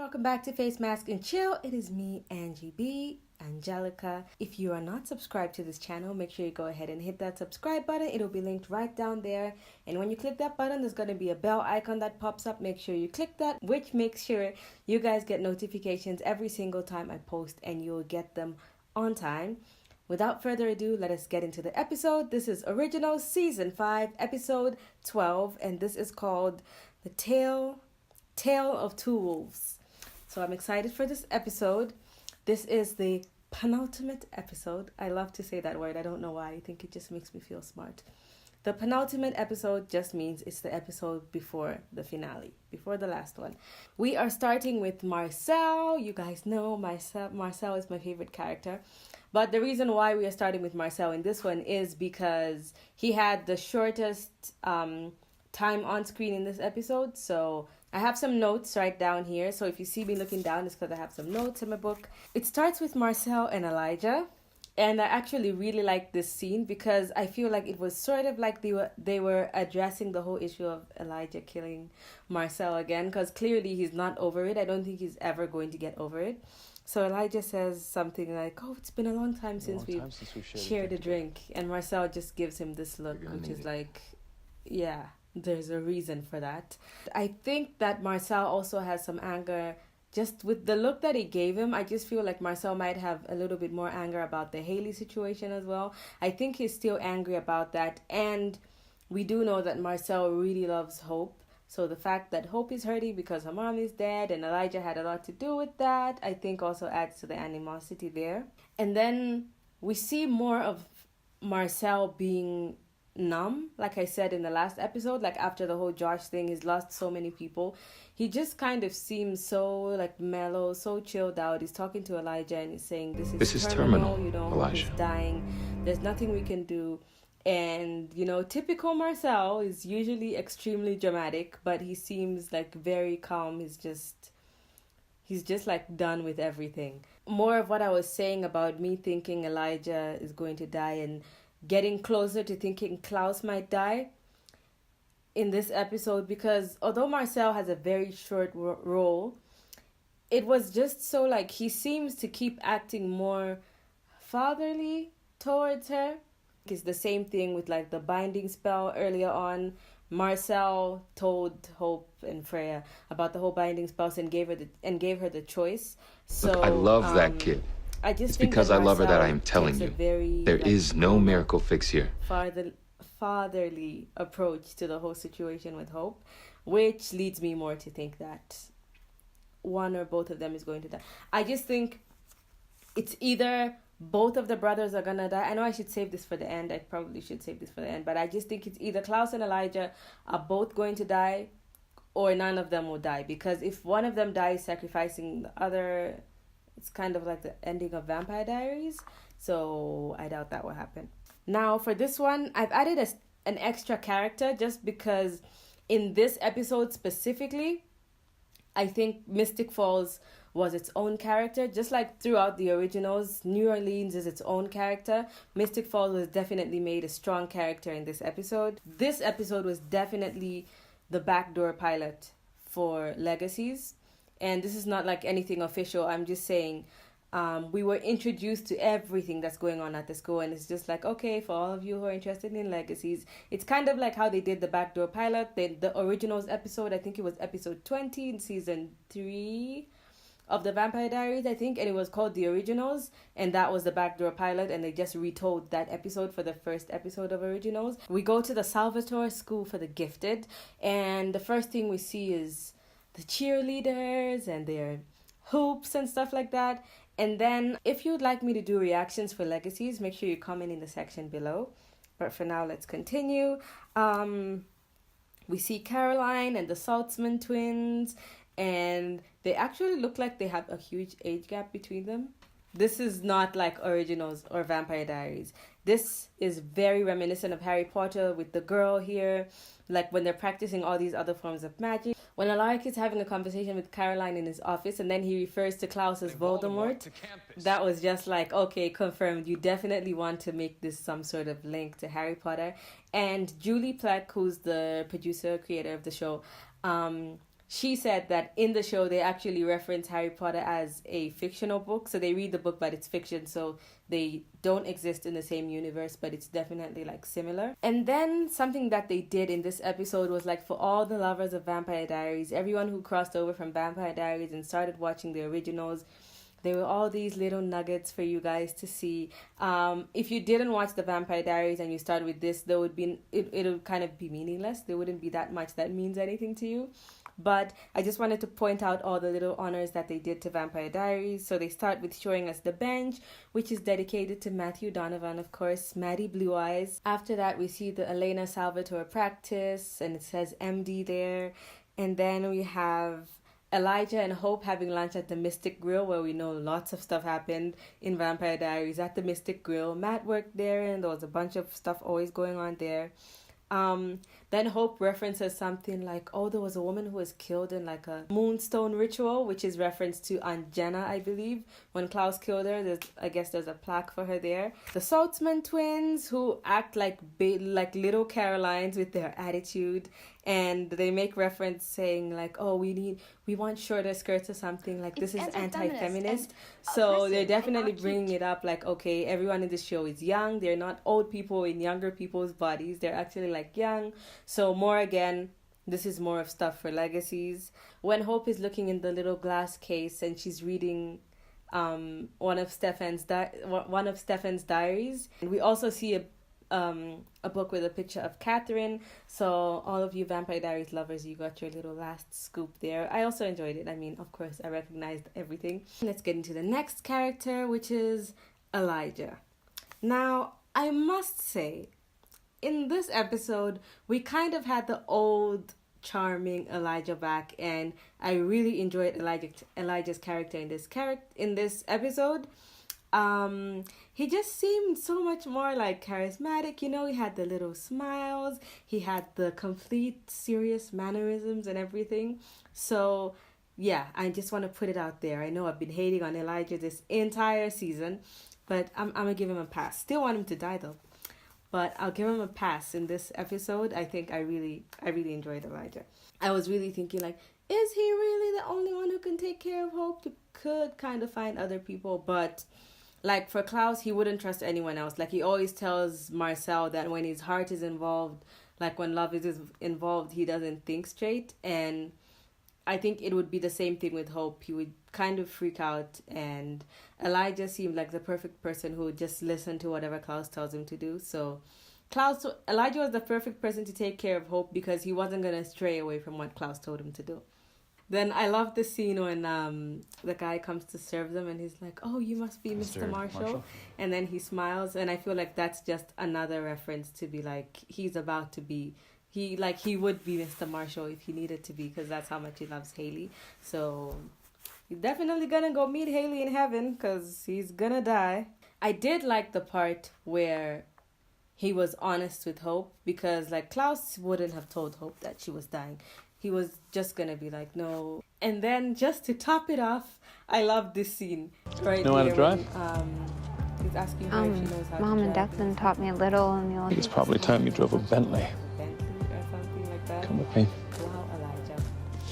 welcome back to Face Mask and Chill. It is me, Angie B, Angelica. If you are not subscribed to this channel, make sure you go ahead and hit that subscribe button. It'll be linked right down there. And when you click that button, there's going to be a bell icon that pops up. Make sure you click that, which makes sure you guys get notifications every single time I post and you'll get them on time. Without further ado, let us get into the episode. This is Original Season 5, Episode 12, and this is called The Tale of Two Wolves. So I'm excited for this episode. This is the penultimate episode. I love to say that word. I don't know why. I think it just makes me feel smart. The penultimate episode just means it's the episode before the finale, before the last one. We are starting with Marcel. You guys know Marcel is my favorite character. But the reason why we are starting with Marcel in this one is because he had the shortest time on screen in this episode. So I have some notes right down here. So if you see me looking down, it's because I have some notes in my book. It starts with Marcel and Elijah. And I actually really like this scene because I feel like it was sort of like they were addressing the whole issue of Elijah killing Marcel again. Because clearly he's not over it. I don't think he's ever going to get over it. So Elijah says something like, oh, it's been a long time since we've shared a drink. And Marcel just gives him this look, which is like, yeah. There's a reason for that. I think that Marcel also has some anger just with the look that he gave him. I just feel like Marcel might have a little bit more anger about the Haley situation as well. I think he's still angry about that. And we do know that Marcel really loves Hope. So the fact that Hope is hurting because her mom is dead and Elijah had a lot to do with that, I think also adds to the animosity there. And then we see more of Marcel being numb, like I said in the last episode. Like after the whole Josh thing, he's lost so many people. He just kind of seems so like mellow, so chilled out. He's talking to Elijah and he's saying this is terminal, you know, Elijah. He's dying, there's nothing we can do. And you know, typical Marcel is usually extremely dramatic, but he seems like very calm. He's just like done with everything. More of what I was saying about me thinking Elijah is going to die and getting closer to thinking Klaus might die in this episode, because although Marcel has a very short role, it was just so like he seems to keep acting more fatherly towards her. It's the same thing with like the binding spell earlier on. Marcel told Hope and Freya about the whole binding spells and gave her the choice. So look, I love that kid. It's because I love her that I am telling you. There is no miracle fix here. Fatherly approach to the whole situation with Hope, which leads me more to think that one or both of them is going to die. I just think it's either both of the brothers are gonna die. I know I should save this for the end. I probably should save this for the end. But I just think it's either Klaus and Elijah are both going to die or none of them will die. Because if one of them dies sacrificing the other, it's kind of like the ending of Vampire Diaries. So I doubt that will happen. Now for this one, I've added an extra character just because in this episode specifically, I think Mystic Falls was its own character. Just like throughout the originals, New Orleans is its own character. Mystic Falls was definitely made a strong character in this episode. This episode was definitely the backdoor pilot for Legacies. And this is not like anything official. I'm just saying we were introduced to everything that's going on at the school. And it's just like, okay, for all of you who are interested in Legacies, it's kind of like how they did the backdoor pilot. The originals episode, I think it was episode 20 in season 3 of the Vampire Diaries, I think. And it was called The Originals. And that was the backdoor pilot. And they just retold that episode for the first episode of Originals. We go to the Salvatore School for the Gifted. And the first thing we see is the cheerleaders and their hoops and stuff like that. And then if you'd like me to do reactions for Legacies, make sure you comment in the section below. But for now, let's continue. We see Klaroline and the Saltzman twins, and they actually look like they have a huge age gap between them. This is not like Originals or Vampire Diaries. This is very reminiscent of Harry Potter with the girl here, like when they're practicing all these other forms of magic. When Alaric is having a conversation with Klaroline in his office and then he refers to Klaus as Voldemort, that was just like, okay, confirmed. You definitely want to make this some sort of link to Harry Potter. And Julie Plec, who's the producer, creator of the show, she said that in the show they actually reference Harry Potter as a fictional book. So they read the book, but it's fiction. So they don't exist in the same universe, but it's definitely like similar. And then something that they did in this episode was like, for all the lovers of Vampire Diaries, everyone who crossed over from Vampire Diaries and started watching the originals, there were all these little nuggets for you guys to see. If you didn't watch the Vampire Diaries and you started with this, there would be it'll kind of be meaningless. There wouldn't be that much that means anything to you. But I just wanted to point out all the little honors that they did to Vampire Diaries. So they start with showing us the bench, which is dedicated to Matthew Donovan, of course, Maddie Blue Eyes. After that, we see the Elena Salvatore practice, and it says MD there. And then we have Elijah and Hope having lunch at the Mystic Grill, where we know lots of stuff happened in Vampire Diaries at the Mystic Grill. Matt worked there, and there was a bunch of stuff always going on there. Then Hope references something like, oh, there was a woman who was killed in like a moonstone ritual, which is reference to Aunt Jenna, I believe. When Klaus killed her, I guess there's a plaque for her there. The Saltzman twins, who act like little Carolines with their attitude, and they make reference saying like, oh, we want shorter skirts or something, like this is anti-feminist. So they're definitely bringing it up like, okay, everyone in this show is young. They're not old people in younger people's bodies. They're actually like young. So more again, this is more of stuff for legacies. When Hope is looking in the little glass case and she's reading one of Stefan's diaries, and we also see a book with a picture of Catherine. So all of you Vampire Diaries lovers, you got your little last scoop there. I also enjoyed it. I mean, of course, I recognized everything. Let's get into the next character, which is Elijah. Now, I must say, in this episode, we kind of had the old charming Elijah back, and I really enjoyed Elijah's character in this episode. He just seemed so much more like charismatic, you know. He had the little smiles, he had the complete serious mannerisms and everything. So yeah, I just want to put it out there. I know I've been hating on Elijah this entire season, but I'm gonna give him a pass. Still want him to die though, but I'll give him a pass in this episode. I think I really enjoyed Elijah. I was really thinking like, is he really the only one who can take care of Hope? You could kind of find other people, but like for Klaus, he wouldn't trust anyone else. Like he always tells Marcel that when his heart is involved, like when love is involved, he doesn't think straight. And I think it would be the same thing with Hope. He would kind of freak out, and Elijah seemed like the perfect person who would just listen to whatever Klaus tells him to do. So Elijah was the perfect person to take care of Hope because he wasn't going to stray away from what Klaus told him to do. Then I love the scene when the guy comes to serve them and he's like, oh, you must be Mr. Marshall. And then he smiles, and I feel like that's just another reference to be like, he's about to be, he would be Mr. Marshall if he needed to be, because that's how much he loves Haley. So he's definitely gonna go meet Haley in heaven because he's gonna die. I did like the part where he was honest with Hope, because like Klaus wouldn't have told Hope that she was dying. He was just gonna be like, no. And then just to top it off, I love this scene right know how to drive? He's asking her if she knows how Mom to and drive. Declan taught me a little in the old. It's probably time you drove a Bentley. Bentley or something like that. Come with me. Wow, Elijah.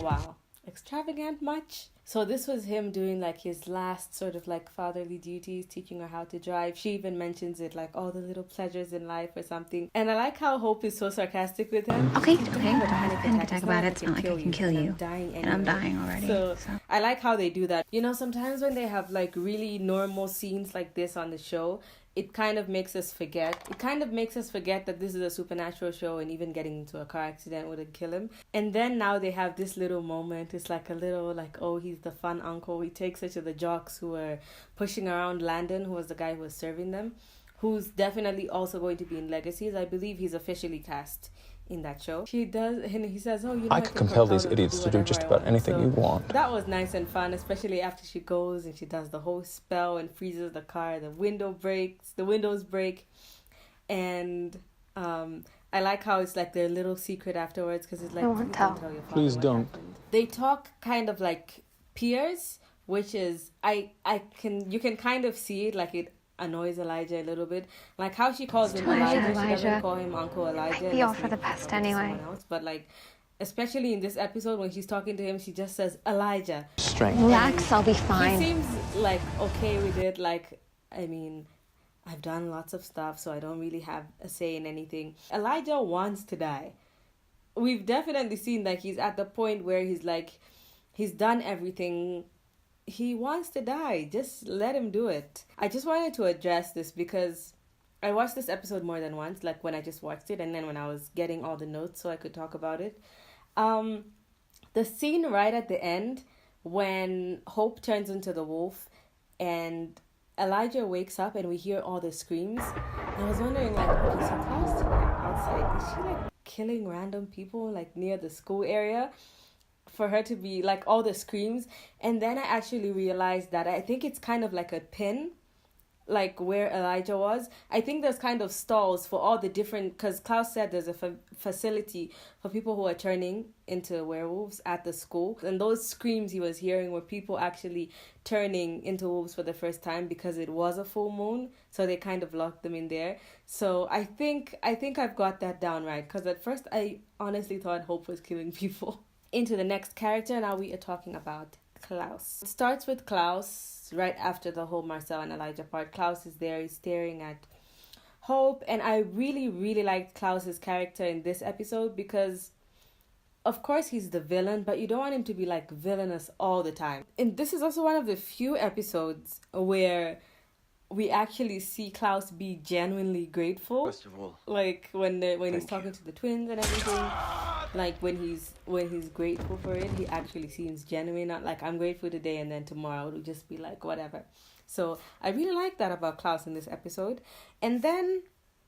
Wow. Extravagant much? So this was him doing like his last sort of like fatherly duties, teaching her how to drive. She even mentions it like all the little pleasures in life or something. And I like how Hope is so sarcastic with him. Okay, don't have a panic attack about it. It's not like I can kill you. And I'm dying already. So I like how they do that. You know, sometimes when they have like really normal scenes like this on the show, it kind of makes us forget. It kind of makes us forget that this is a supernatural show, and even getting into a car accident wouldn't kill him. And then now they have this little moment. It's like a little like, oh, he's the fun uncle. He takes her to the jocks who were pushing around Landon, who was the guy who was serving them, who's definitely also going to be in Legacies. I believe he's officially cast in that show. She does, and he saes, oh, you know, I could compel these idiots to do just about anything you want. That was nice and fun, especially after she goes and she does the whole spell and freezes the car. The windows break, and I like how it's like their little secret afterwards, because it's like, I won't tell. Please don't. They talk kind of like peers, which is you can kind of see it, like it annoys Elijah a little bit, like how she calls him Elijah. She doesn't call him Uncle Elijah. I'd be all for the best anyway. But like especially in this episode when she's talking to him, she just says Elijah. Strength. Relax, I'll be fine. He seems like okay with it. Like, I mean, I've done lots of stuff, so I don't really have a say in anything. Elijah wants to die. We've definitely seen that he's at the point where he's like, he's done everything. He wants to die. Just let him do it. I just wanted to address this because I watched this episode more than once, like when I just watched it and then when I was getting all the notes so I could talk about it. The scene right at the end when Hope turns into the wolf and Elijah wakes up and we hear all the screams. I was wondering, like, okay, so Klaus outside, is she like killing random people like near the school area for her to be like all the screams? And then I actually realized that I think it's kind of like a pin, like where Elijah was. I think there's kind of stalls for all the different, because Klaus said there's a facility for people who are turning into werewolves at the school, and those screams he was hearing were people actually turning into wolves for the first time because it was a full moon, so they kind of locked them in there. So I think I've got that down right, because at first I honestly thought Hope was killing people. Into the next character, now we are talking about Klaus. It starts with Klaus right after the whole Marcel and Elijah part. Klaus is there, he's staring at Hope, and I really, really liked Klaus's character in this episode because of course he's the villain, but you don't want him to be like villainous all the time. And this is also one of the few episodes where we actually see Klaus be genuinely grateful. First of all, like when he's talking to the twins and everything, like when he's grateful for it, he actually seems genuine. Not like I'm grateful today and then tomorrow it'll just be like whatever. So I really like that about Klaus in this episode. And then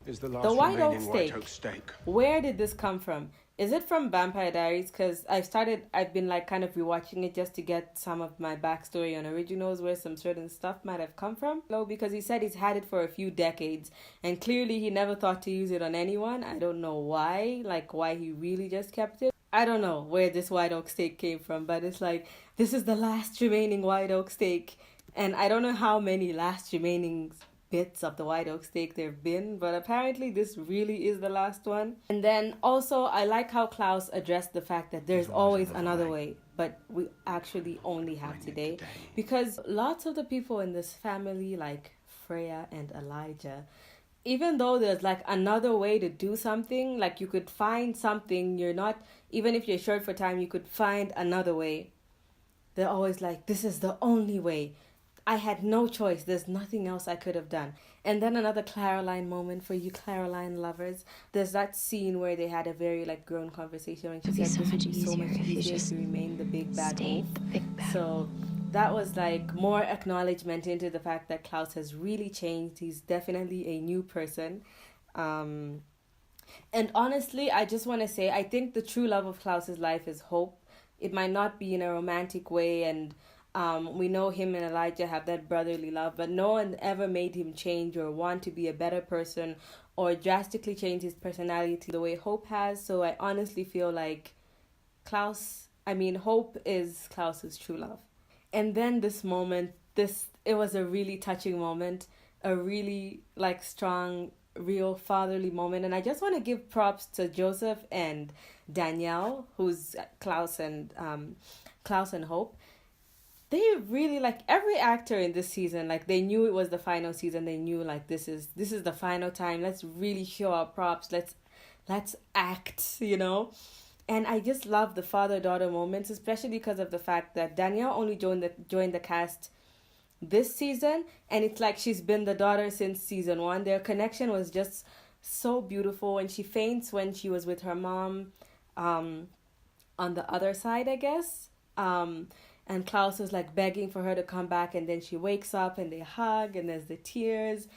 is the White Oak remaining steak. Where did this come from? Is it from Vampire Diaries? Because I've been like kind of rewatching it just to get some of my backstory on originals where some certain stuff might have come from. No, because he said he's had it for a few decades and clearly he never thought to use it on anyone. I don't know why, like why he really just kept it. I don't know where this White Oak steak came from, but it's like, this is the last remaining White Oak steak. And I don't know how many last remaining bits of the White Oak steak there have been, but apparently this really is the last one. And then also I like how Klaus addressed the fact that there's always another way, but we actually only have today, because lots of the people in this family, like Freya and Elijah, even though there's like another way to do something, like you could find something, even if you're short for time, you could find another way. They're always like, this is the only way. I had no choice. There's nothing else I could have done. And then another Klaroline moment for you Klaroline lovers. There's that scene where they had a very like grown conversation when she said this would be so much easier to remain the big bad wolf. So that was like more acknowledgement into the fact that Klaus has really changed. He's definitely a new person. And honestly, I just want to say, I think the true love of Klaus's life is Hope. It might not be in a romantic way, and we know him and Elijah have that brotherly love, but no one ever made him change or want to be a better person or drastically change his personality the way Hope has. So I honestly feel like Hope is Klaus's true love. And then this moment, it was a really touching moment, a really like strong, real fatherly moment. And I just want to give props to Joseph and Danielle, who's Klaus and Hope. They really, like, every actor in this season, like, they knew it was the final season. They knew, like, this is the final time. Let's really show our props. Let's act, you know? And I just love the father-daughter moments, especially because of the fact that Danielle only joined the cast this season, and it's like she's been the daughter since season 1. Their connection was just so beautiful, and she faints when she was with her mom on the other side, I guess. And Klaus was like begging for her to come back, and then she wakes up and they hug and there's the tears.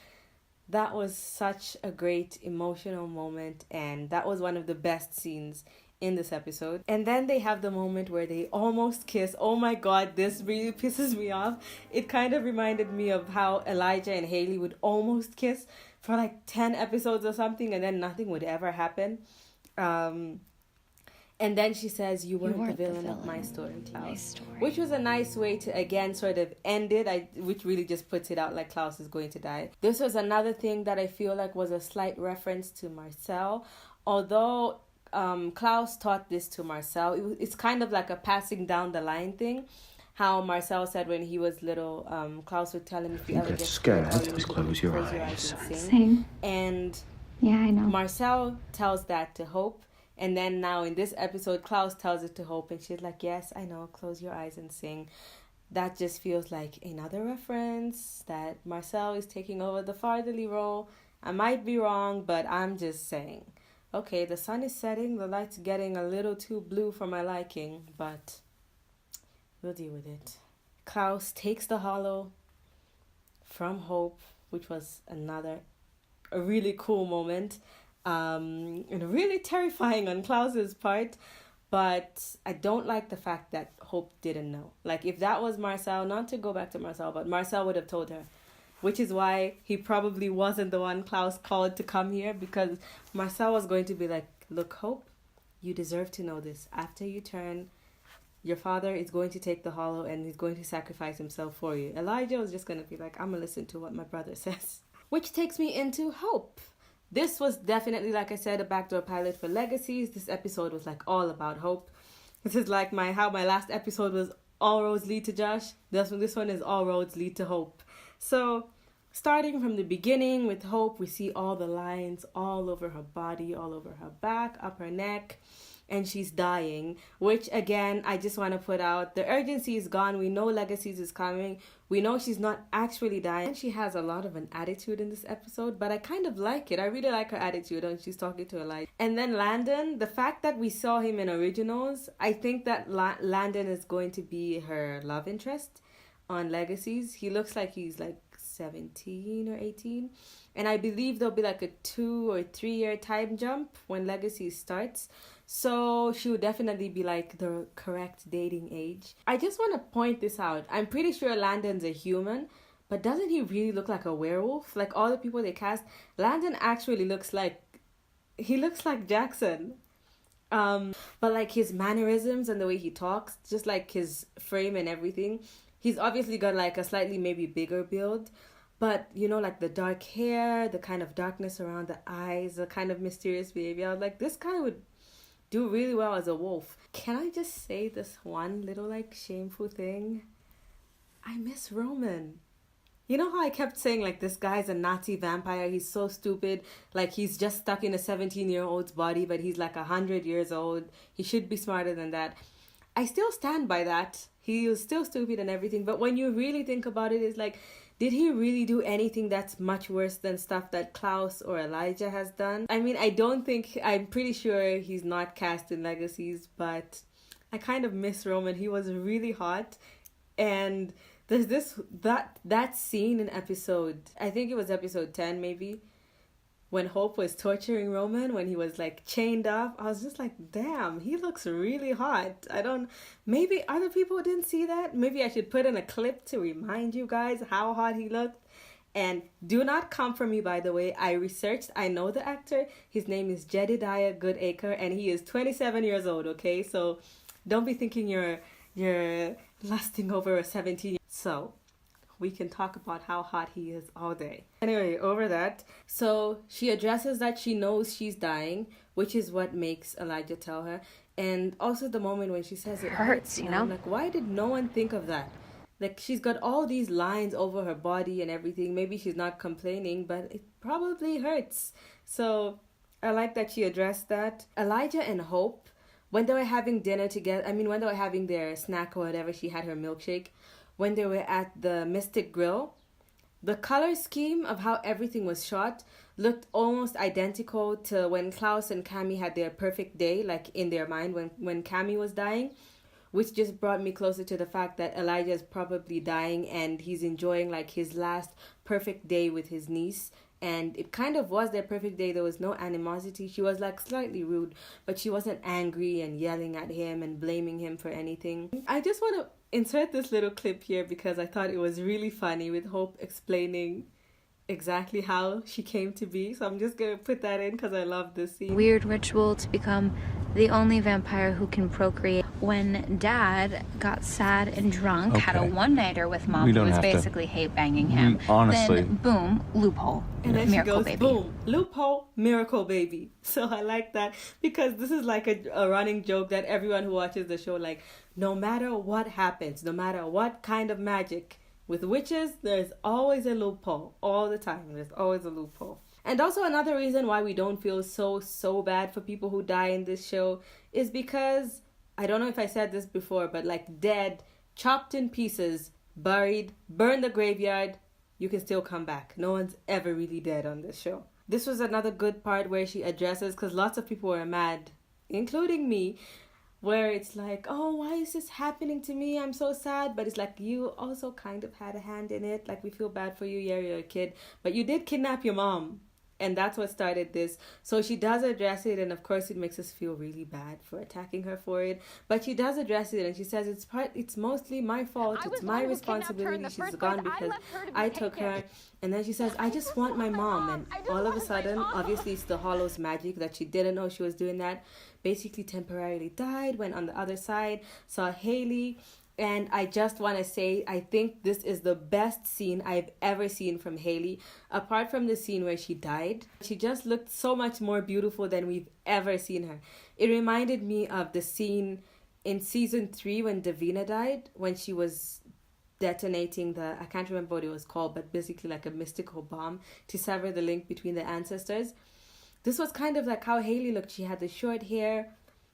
That was such a great emotional moment, and that was one of the best scenes in this episode. And then they have the moment where they almost kiss. Oh my god, this really pisses me off. It kind of reminded me of how Elijah and Haley would almost kiss for like 10 episodes or something, and then nothing would ever happen. And then she says, you weren't the villain of my story, Klaus. Which was a nice way to, again, sort of end it, which really just puts it out like Klaus is going to die. This was another thing that I feel like was a slight reference to Marcel. Although Klaus taught this to Marcel. It's kind of like a passing down the line thing. How Marcel said when he was little, Klaus would tell him if you ever get scared, all you just need to close do your is eyes. and sing. Sing. And Yeah, I know. Marcel tells that to Hope. And then now in this episode, Klaus tells it to Hope. And she's like, yes, I know, close your eyes and sing. That just feels like another reference that Marcel is taking over the fatherly role. I might be wrong, but I'm just saying. Okay, the sun is setting, the light's getting a little too blue for my liking, but we'll deal with it. Klaus takes the hollow from Hope, which was a really cool moment, and really terrifying on Klaus's part, but I don't like the fact that Hope didn't know. Like, if that was Marcel, not to go back to Marcel, but Marcel would have told her, which is why he probably wasn't the one Klaus called to come here, because Marcel was going to be like, look, Hope, you deserve to know this. After you turn, your father is going to take the hollow and he's going to sacrifice himself for you. Elijah was just going to be like, I'm going to listen to what my brother says. Which takes me into Hope. This was definitely, like I said, a backdoor pilot for Legacies. This episode was like all about Hope. This is like how my last episode was all roads lead to Josh. This one is all roads lead to Hope. So, starting from the beginning with Hope, we see all the lines all over her body, all over her back, up her neck, and she's dying, which, again, I just want to put out, the urgency is gone. We know Legacies is coming. We know she's not actually dying. She has a lot of an attitude in this episode, but I kind of like it. I really like her attitude when she's talking to Elijah. And then Landon, the fact that we saw him in Originals, I think that Landon is going to be her love interest on Legacies. He looks like he's like 17 or 18, and I believe there'll be like a 2 or 3 year time jump when Legacies starts, so she would definitely be like the correct dating age. I just want to point this out. I'm pretty sure Landon's a human, but doesn't he really look like a werewolf? Like all the people they cast, Landon actually looks like Jackson. But like his mannerisms and the way he talks, just like his frame and everything, he's obviously got like a slightly maybe bigger build, but you know, like the dark hair, the kind of darkness around the eyes, the kind of mysterious behavior. I was like, this guy would do really well as a wolf. Can I just say this one little like shameful thing? I miss Roman. You know how I kept saying like this guy's a Nazi vampire, he's so stupid, like he's just stuck in a 17-year-old's body, but he's like 100 years old. He should be smarter than that. I still stand by that. He was still stupid and everything, but when you really think about it, it's like, did he really do anything that's much worse than stuff that Klaus or Elijah has done? I mean, I'm pretty sure he's not cast in Legacies, but I kind of miss Roman. He was really hot, and there's that scene in episode, I think it was episode 10 maybe, when Hope was torturing Roman, when he was like chained up. I was just like, damn, he looks really hot. Maybe other people didn't see that. Maybe I should put in a clip to remind you guys how hot he looked. And do not come for me, by the way. I researched, I know the actor. His name is Jedediah Goodacre, and he is 27 years old, okay? So don't be thinking you're lusting over a 17-year-old. So we can talk about how hot he is all day. Anyway, over that. So she addresses that she knows she's dying, which is what makes Elijah tell her. And also the moment when she says it hurts, you know? I'm like, why did no one think of that? Like, she's got all these lines over her body and everything. Maybe she's not complaining, but it probably hurts. So I like that she addressed that. Elijah and Hope, when they were having dinner together, when they were having their snack or whatever, she had her milkshake. When they were at the Mystic Grill, the color scheme of how everything was shot looked almost identical to when Klaus and Cammy had their perfect day, like in their mind when Cammy was dying, which just brought me closer to the fact that Elijah is probably dying and he's enjoying like his last perfect day with his niece. And it kind of was their perfect day. There was no animosity. She was like slightly rude, but she wasn't angry and yelling at him and blaming him for anything. I just want to insert this little clip here because I thought it was really funny with Hope explaining exactly how she came to be. So I'm just going to put that in because I love this scene. Weird ritual to become the only vampire who can procreate. When Dad got sad and drunk, had a one-nighter with Mom, who was basically hate banging him. Honestly. Then, boom, loophole. And then miracle she goes, baby. boom, loophole, miracle baby. So I like that because this is like a running joke that everyone who watches the show, like, no matter what happens, no matter what kind of magic, with witches, there's always a loophole. All the time, there's always a loophole. And also another reason why we don't feel so bad for people who die in this show is because, I don't know if I said this before, but like dead, chopped in pieces, buried, burned the graveyard, you can still come back. No one's ever really dead on this show. This was another good part where she addresses, because lots of people were mad, including me, where it's like, oh, why is this happening to me? I'm so sad. But it's like, you also kind of had a hand in it. Like, we feel bad for you. Yeah, you're a kid. But you did kidnap your mom. And that's what started this. So she does address it. And of course, it makes us feel really bad for attacking her for it. But she does address it. And she says, it's mostly my fault. It's my responsibility. She's gone because I took her. And then she says, I just want my mom. And all of a sudden, obviously, it's the Hollow's magic that she didn't know she was doing that. Basically temporarily died, went on the other side, saw Haley. And I just want to say, I think this is the best scene I've ever seen from Haley. Apart from the scene where she died, she just looked so much more beautiful than we've ever seen her. It reminded me of the scene in season 3 when Davina died, when she was detonating I can't remember what it was called, but basically like a mystical bomb to sever the link between the ancestors. This was kind of like how Haley looked. She had the short hair.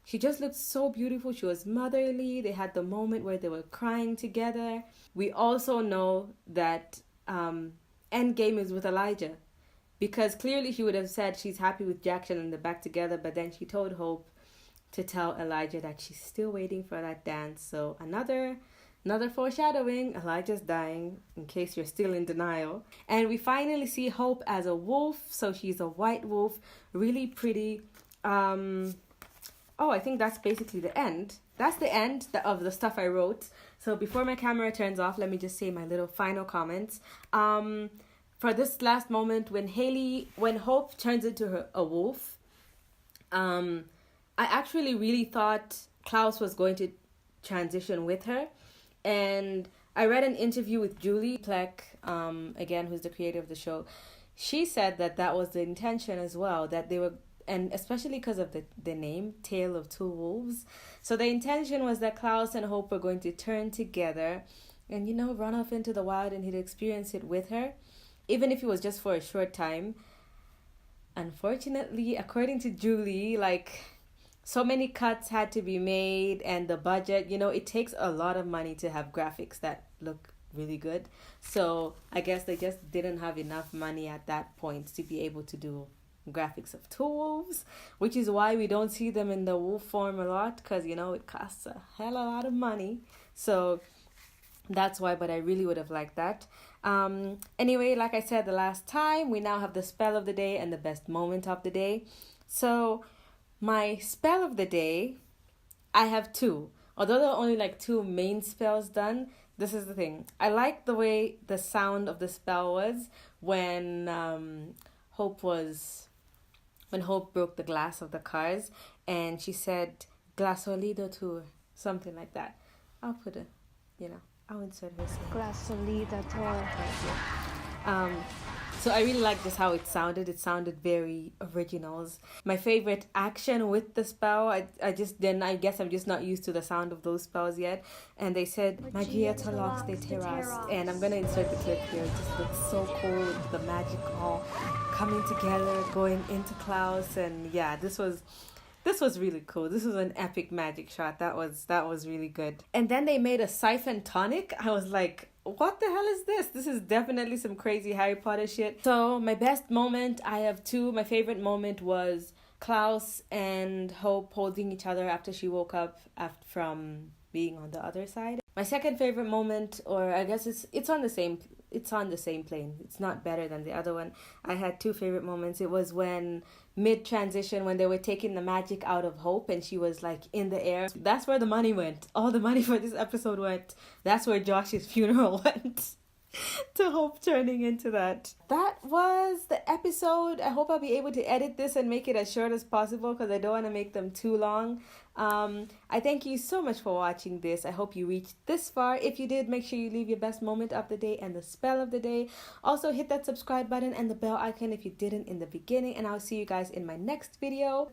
She just looked so beautiful. She was motherly. They had the moment where they were crying together. We also know that Endgame is with Elijah, because clearly she would have said she's happy with Jackson and they're back together, but then she told Hope to tell Elijah that she's still waiting for that dance. So another foreshadowing. Elijah's dying, in case you're still in denial. And we finally see Hope as a wolf. So she's a white wolf, really pretty. I think that's basically the end. That's the end of the stuff I wrote. So before my camera turns off, let me just say my little final comments. For this last moment, when Hope turns into a wolf, I actually really thought Klaus was going to transition with her. And I read an interview with Julie Pleck, again, who's the creator of the show. She said that was the intention as well, that they were, and especially because of the name, Tale of Two Wolves. So the intention was that Klaus and Hope were going to turn together and, run off into the wild, and he'd experience it with her, even if it was just for a short time. Unfortunately, according to Julie, so many cuts had to be made, and the budget, it takes a lot of money to have graphics that look really good. So I guess they just didn't have enough money at that point to be able to do graphics of two wolves, which is why we don't see them in the wolf form a lot, because it costs a hell of a lot of money. So that's why, but I really would have liked that. Anyway, like I said the last time, we now have the spell of the day and the best moment of the day. So my spell of the day, I have 2. Although there are only 2 main spells done, this is the thing. I like the way the sound of the spell was when Hope broke the glass of the cars, and she said "Glasolido tour," something like that. I'll put I'll insert her saying Glasolido tour. So I really like just how it sounded. It sounded very original. My favorite action with the spell, I guess I'm just not used to the sound of those spells yet. And they said, Magia Talox de Terras. And I'm going to insert the clip here. It just looks so cool with the magic all coming together, going into Klaus. And yeah, this was really cool. This was an epic magic shot. That was really good. And then they made a siphon tonic. I was like, what the hell is this? This is definitely some crazy Harry Potter shit. So my best moment, I have 2. My favorite moment was Klaus and Hope holding each other after she woke up from being on the other side. My second favorite moment, or I guess it's on the same plane. It's not better than the other one. I had 2 favorite moments. It was when mid-transition, when they were taking the magic out of Hope and she was in the air. That's where the money went. All the money for this episode went. That's where Josh's funeral went. to hope turning into that. That was the episode. I hope I'll be able to edit this and make it as short as possible because I don't want to make them too long. I thank you so much for watching this. I hope you reached this far. If you did, make sure you leave your best moment of the day and the spell of the day. Also hit that subscribe button and the bell icon if you didn't in the beginning, and I'll see you guys in my next video.